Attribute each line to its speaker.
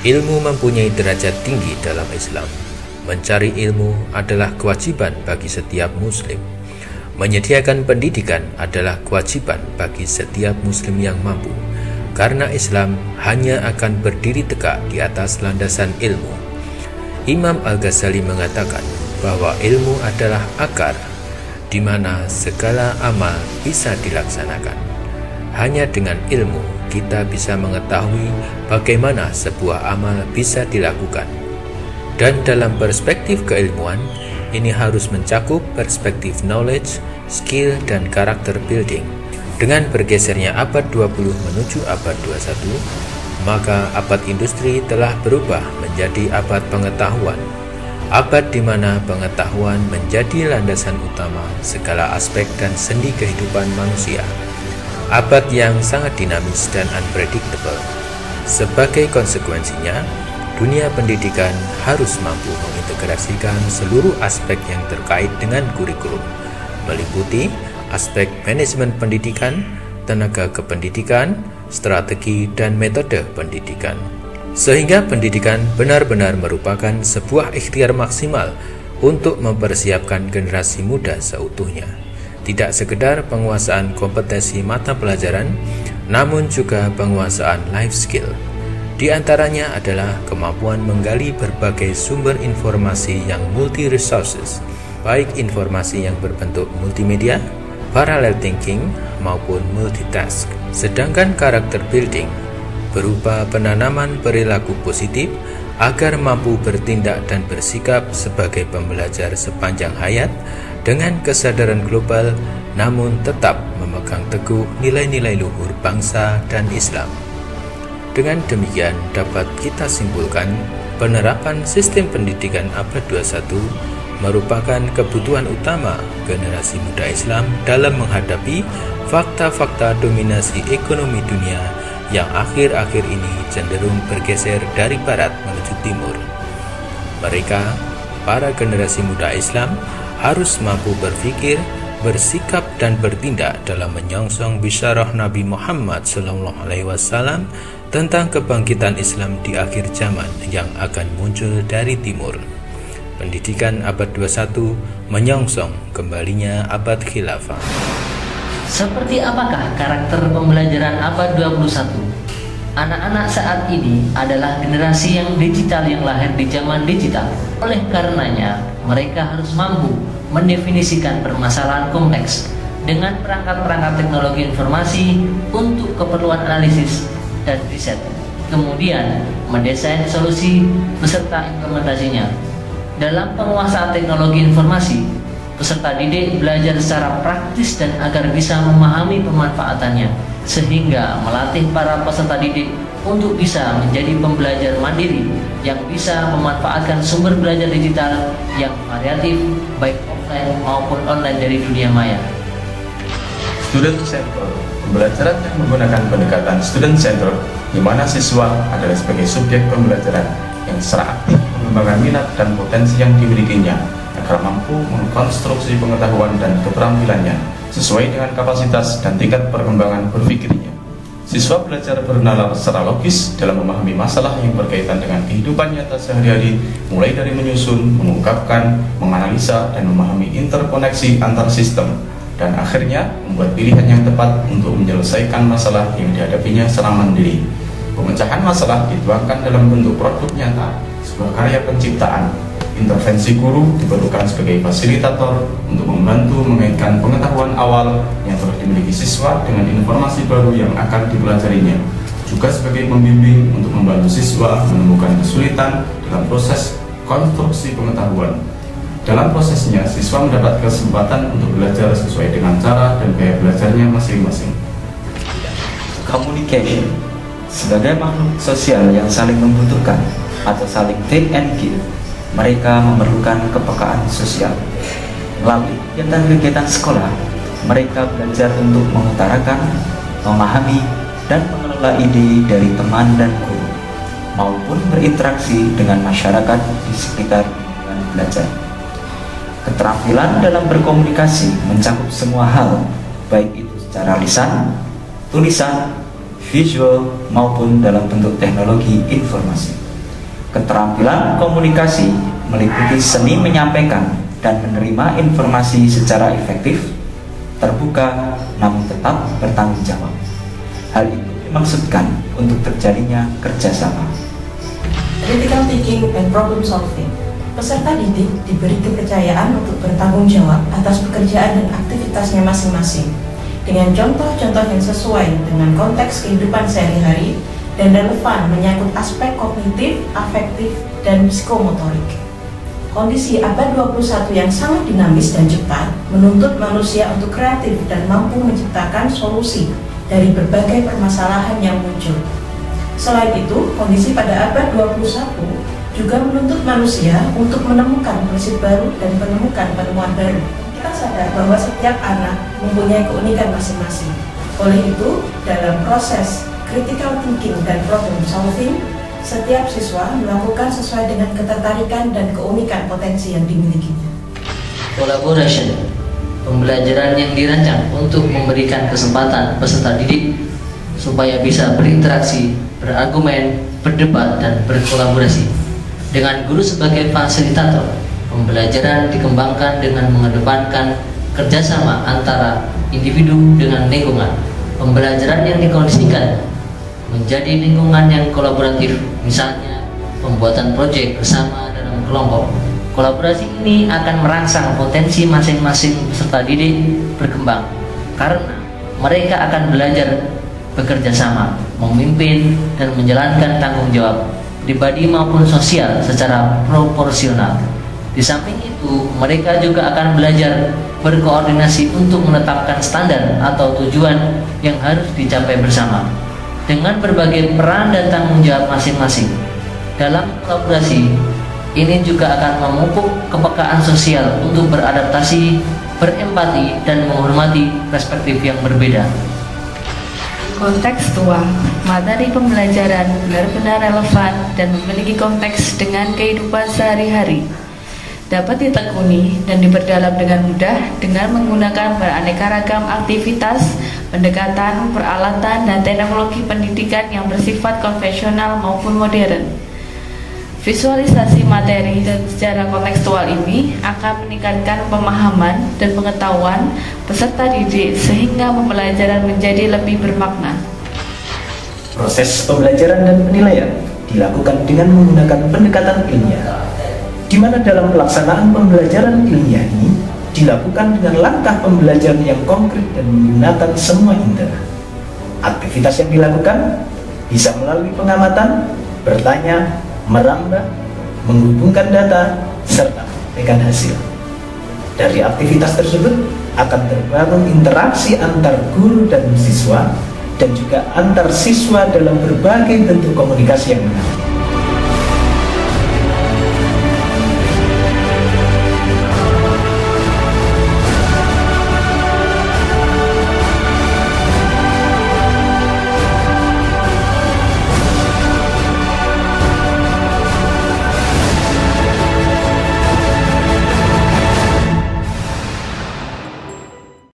Speaker 1: Ilmu mempunyai derajat tinggi dalam Islam. Mencari ilmu adalah kewajiban bagi setiap muslim. Menyediakan pendidikan adalah kewajiban bagi setiap muslim yang mampu, karena Islam hanya akan berdiri tegak di atas landasan ilmu. Imam Al-Ghazali mengatakan bahwa ilmu adalah akar di mana segala amal bisa dilaksanakan. Hanya dengan ilmu kita bisa mengetahui bagaimana sebuah amal bisa dilakukan. Dan dalam perspektif keilmuan, ini harus mencakup perspektif knowledge, skill, dan karakter building. Dengan bergesernya abad 20 menuju abad 21, maka abad industri telah berubah menjadi abad pengetahuan. Abad di mana pengetahuan menjadi landasan utama segala aspek dan sendi kehidupan manusia. Abad yang sangat dinamis dan unpredictable. Sebagai konsekuensinya, dunia pendidikan harus mampu mengintegrasikan seluruh aspek yang terkait dengan kurikulum, meliputi aspek manajemen pendidikan, tenaga kependidikan, strategi, dan metode pendidikan. Sehingga pendidikan benar-benar merupakan sebuah ikhtiar maksimal untuk mempersiapkan generasi muda seutuhnya. Tidak sekedar penguasaan kompetensi mata pelajaran, namun juga penguasaan life skill. Di antaranya adalah kemampuan menggali berbagai sumber informasi yang multi-resources, baik informasi yang berbentuk multimedia, parallel thinking, maupun multitask. Sedangkan karakter building berupa penanaman perilaku positif agar mampu bertindak dan bersikap sebagai pembelajar sepanjang hayat dengan kesadaran global, namun tetap memegang teguh nilai-nilai luhur bangsa dan Islam. Dengan demikian dapat kita simpulkan penerapan sistem pendidikan abad 21 merupakan kebutuhan utama generasi muda Islam dalam menghadapi fakta-fakta dominasi ekonomi dunia yang akhir-akhir ini cenderung bergeser dari barat menuju timur. Mereka, para generasi muda Islam, harus mampu berpikir, bersikap, dan bertindak dalam menyongsong bisyarah Nabi Muhammad SAW tentang kebangkitan Islam di akhir zaman yang akan muncul dari timur. Pendidikan abad 21 menyongsong kembalinya abad khilafah.
Speaker 2: Seperti apakah karakter pembelajaran abad 21? Anak-anak saat ini adalah generasi yang digital yang lahir di zaman digital. Oleh karenanya, mereka harus mampu mendefinisikan permasalahan kompleks dengan perangkat-perangkat teknologi informasi untuk keperluan analisis dan riset. Kemudian, mendesain solusi beserta implementasinya. Dalam penguasaan teknologi informasi, peserta didik belajar secara praktis dan agar bisa memahami pemanfaatannya, sehingga melatih para peserta didik untuk bisa menjadi pembelajar mandiri yang bisa memanfaatkan sumber belajar digital yang variatif, baik offline maupun online dari dunia maya.
Speaker 3: Student Center, pembelajaran yang menggunakan pendekatan student center, di mana siswa adalah sebagai subjek pembelajaran yang secara aktif mengembangkan minat dan potensi yang dimilikinya agar mampu mengkonstruksi pengetahuan dan keterampilannya sesuai dengan kapasitas dan tingkat perkembangan berpikirnya. Siswa belajar bernalar secara logis dalam memahami masalah yang berkaitan dengan kehidupan nyata sehari-hari, mulai dari menyusun, mengungkapkan, menganalisa, dan memahami interkoneksi antar sistem, dan akhirnya membuat pilihan yang tepat untuk menyelesaikan masalah yang dihadapinya secara mandiri. Pemecahan masalah dituangkan dalam bentuk produk nyata, sebuah karya penciptaan. Intervensi guru diperlukan sebagai fasilitator untuk membantu mengaitkan pengetahuan awal yang telah dimiliki siswa dengan informasi baru yang akan dipelajarinya, juga sebagai pembimbing untuk membantu siswa menemukan kesulitan dalam proses konstruksi pengetahuan. Dalam prosesnya, siswa mendapat kesempatan untuk belajar sesuai dengan cara dan gaya belajarnya masing-masing.
Speaker 4: Communication sebagai makhluk sosial yang saling membutuhkan atau saling take and give, mereka memerlukan kepekaan sosial. Melalui kegiatan-kegiatan sekolah, mereka belajar untuk mengutarakan, memahami, dan mengelola ide dari teman dan guru, maupun berinteraksi dengan masyarakat di sekitar lingkungan belajar. Keterampilan dalam berkomunikasi mencakup semua hal, baik itu secara lisan, tulisan, visual, maupun dalam bentuk teknologi informasi. Keterampilan komunikasi meliputi seni menyampaikan dan menerima informasi secara efektif, terbuka, namun tetap bertanggung jawab. Hal itu dimaksudkan untuk terjadinya kerjasama.
Speaker 5: Critical thinking and problem solving. Peserta didik diberi kepercayaan untuk bertanggung jawab atas pekerjaan dan aktivitasnya masing-masing dengan contoh-contoh yang sesuai dengan konteks kehidupan sehari-hari dan relevan menyangkut aspek kognitif, afektif, dan psikomotorik. Kondisi abad 21 yang sangat dinamis dan cepat menuntut manusia untuk kreatif dan mampu menciptakan solusi dari berbagai permasalahan yang muncul. Selain itu, kondisi pada abad 21 juga menuntut manusia untuk menemukan prinsip baru dan menemukan penemuan baru. Kita sadar bahwa setiap anak mempunyai keunikan masing-masing. Oleh itu, dalam proses critical thinking dan problem solving, setiap siswa melakukan sesuai dengan ketertarikan dan keunikan potensi yang dimilikinya.
Speaker 2: Collaboration, pembelajaran yang dirancang untuk memberikan kesempatan peserta didik supaya bisa berinteraksi, berargumen, berdebat, dan berkolaborasi. Dengan guru sebagai fasilitator, pembelajaran dikembangkan dengan mengedepankan kerjasama antara individu dengan lingkungan. Pembelajaran yang dikondisikan menjadi lingkungan yang kolaboratif, misalnya pembuatan proyek bersama dalam kelompok. Kolaborasi ini akan merangsang potensi masing-masing peserta didik berkembang, karena mereka akan belajar bekerja sama, memimpin, dan menjalankan tanggung jawab pribadi maupun sosial secara proporsional. Di samping itu, mereka juga akan belajar berkoordinasi untuk menetapkan standar atau tujuan yang harus dicapai bersama dengan berbagai peran dan tanggung jawab masing-masing. Dalam kolaborasi, ini juga akan memupuk kepekaan sosial untuk beradaptasi, berempati, dan menghormati perspektif yang berbeda.
Speaker 6: Kontekstual, materi pembelajaran benar-benar relevan dan memiliki konteks dengan kehidupan sehari-hari. Dapat ditekuni dan diperdalam dengan mudah dengan menggunakan beraneka ragam aktivitas, pendekatan, peralatan, dan teknologi pendidikan yang bersifat konvensional maupun modern. Visualisasi materi dan secara kontekstual ini akan meningkatkan pemahaman dan pengetahuan peserta didik sehingga pembelajaran menjadi lebih bermakna.
Speaker 7: Proses pembelajaran dan penilaian dilakukan dengan menggunakan pendekatan ilmiah, di mana dalam pelaksanaan pembelajaran ilmiah ini dilakukan dengan langkah pembelajaran yang konkret dan menggunakan semua indera. Aktivitas yang dilakukan bisa melalui pengamatan, bertanya, merambah, menghubungkan data, serta menyampaikan hasil. Dari aktivitas tersebut akan terbangun interaksi antar guru dan siswa, dan juga antar siswa dalam berbagai bentuk komunikasi yang menarik.